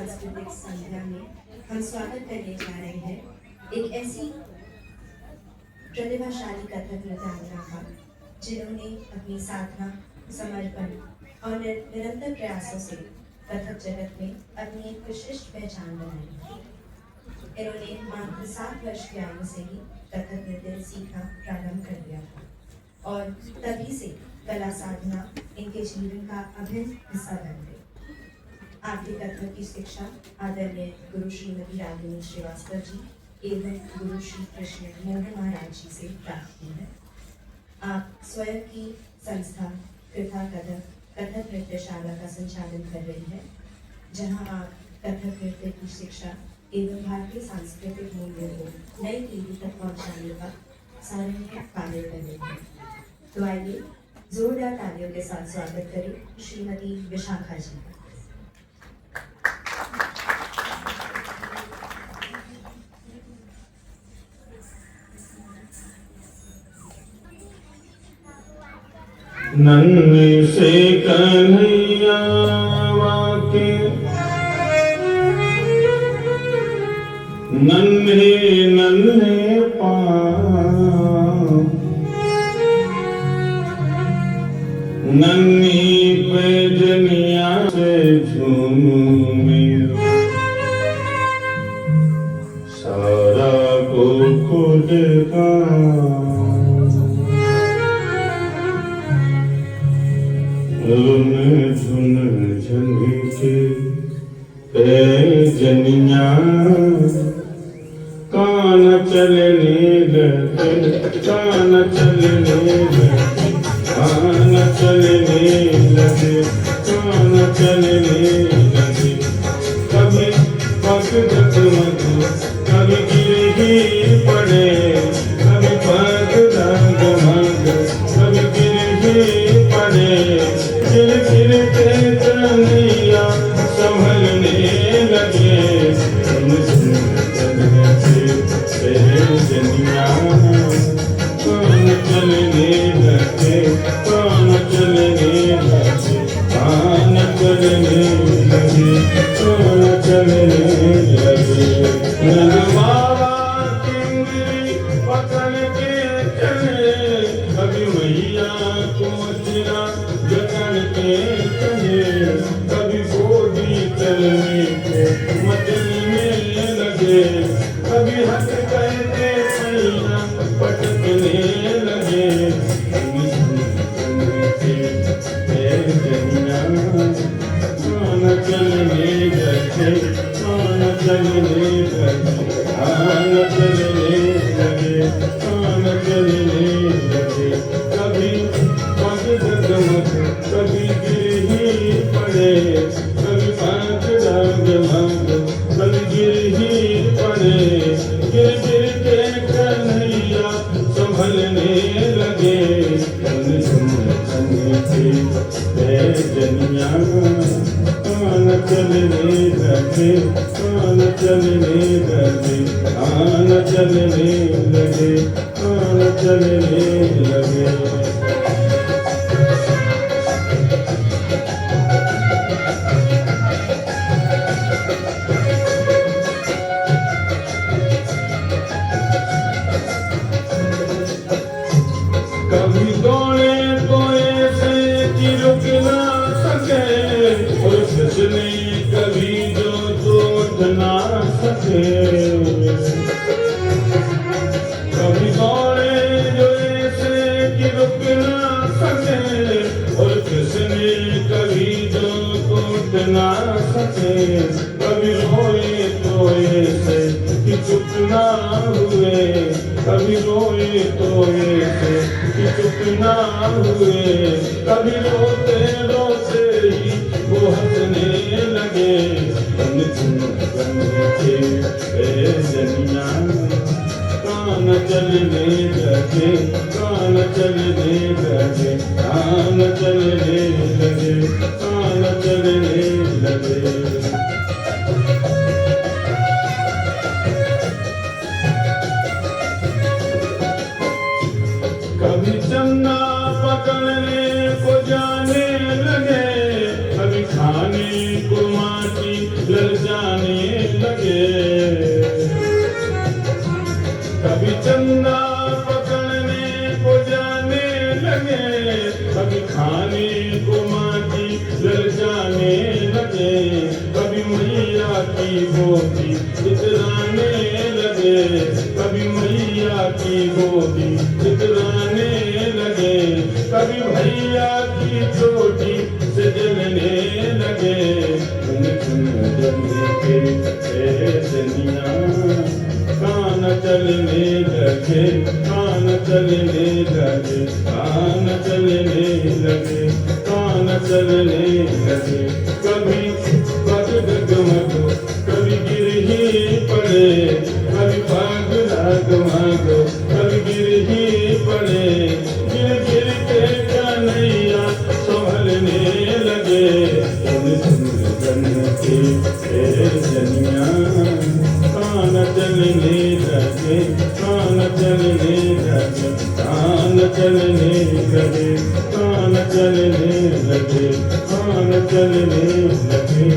सांस्कृतिक संध्या में हम स्वागत करने जा रहे हैं एक ऐसी प्रतिभाशाली कथक नृत्यांगना का जिन्होंने अपनी साधना, समर्पण और निरंतर प्रयासों से कथक जगत में अपनी एक विशिष्ट पहचान बनाई। इन्होंने मात्र 7 वर्ष की आयु से ही कथक नृत्य सीखना प्रारंभ कर दिया था और तभी से कला साधना इनके जीवन का अभिन्न हिस्सा बन गई। आपकी कथक की शिक्षा आदरणीय गुरु श्रीमती रागिनी श्रीवास्तव जी एवं गुरु श्री कृष्ण मोहन महाराज जी से प्राप्त की है। आप स्वयं की संस्था कृथा कथक नृत्यशाला का संचालन कर रही है, जहां आप कथक नृत्य की शिक्षा एवं भारतीय सांस्कृतिक मूल्यों को नई पीढ़ी तक पहुंचाने का सार्वजनिक कार्य कर रही है। तो आइए जोरदार तालियों के साथ स्वागत करें श्रीमती विशाखा जी का। नन्हे से कन्हैया वाके नन्हे नन्हे पाँव, नन्ही पैजनिया से झूमे सारा को खुलेगा। झुन झनके पैजनिया कान चलने लगे, कान चलने लगे, कान चलने लगे, कान चलने लगे। कभी पग जगमग, कभी गिर पड़े, कभी पग जगमग, कभी गिर पड़े। गिर गिर के कन्हैया संभलने लगे। सुन सुन पैजनिया कान चलने लगे, कान चलने लगे, कान चलने लगे, कान चलने लगे। नगमावा किंगरी पकड़ के चले, कभी मैया को चिरा जकड़ के चले, कभी गोदी चलने को मचलने लगे, कभी हंस करके मैया पटकने लगे। पैजनिया कान चलने लगे, कान चलने लगे, कान चलने लगे, कान चलने लगे। कभी पग जगमग, कभी गिर ही पड़े, कभी पग जगमग, कभी गिर ही पड़े। गिर गिर के कन्हैया संभलने लगे। सुन सुन झनके पैजनिया कान चलने लगे, कान चलने लगे, कान चलने लगे, कान चलने लगे। कभी दौड़े तो ऐसे कि रुक ना सके, और फिसले कभी जो टूट ना सके। कभी दौड़े जो ऐसे कि रुक ना सके, और फिसले कभी जो टूट ना सके। कभी रोए तो ऐसे कि चुप ना हुए, कभी रोए तो ऐसे कि चुप ना हुए। कभी रोते रोते ही वो हंसने लगे। सुन सुन झनके पैजनिया कान चलने लगे, कान चलने लगे, कान चलने लगे, कान चलने लगे। कभी चंगा पकड़ने को जाने लगे, कभी खाने को माटी ललचाने लगे। कभी चंदा पकड़ने को जाने लगे, कभी खाने को माटी ललचाने लगे, कभी मैया की गोदी इतराने लगे, कभी मैया की गोदी इतराने लगे, कभी भैया की चोटी से जलने लगे। सुन जलने के सनिया कान चलने लगे, कान चलने लगे, कान चलने लगे, कान चलने लगे। कभी पग डगमगो, कभी गिर ही पड़े, कभी पग डगमगो, कभी गिर ही पड़े। गिर गिर के कन्हैया संभलने लगे। जनिया कान चलने लगे, कान चलने लगे, कान चलने लगे, कान चलने लगे, कान चलने लगे।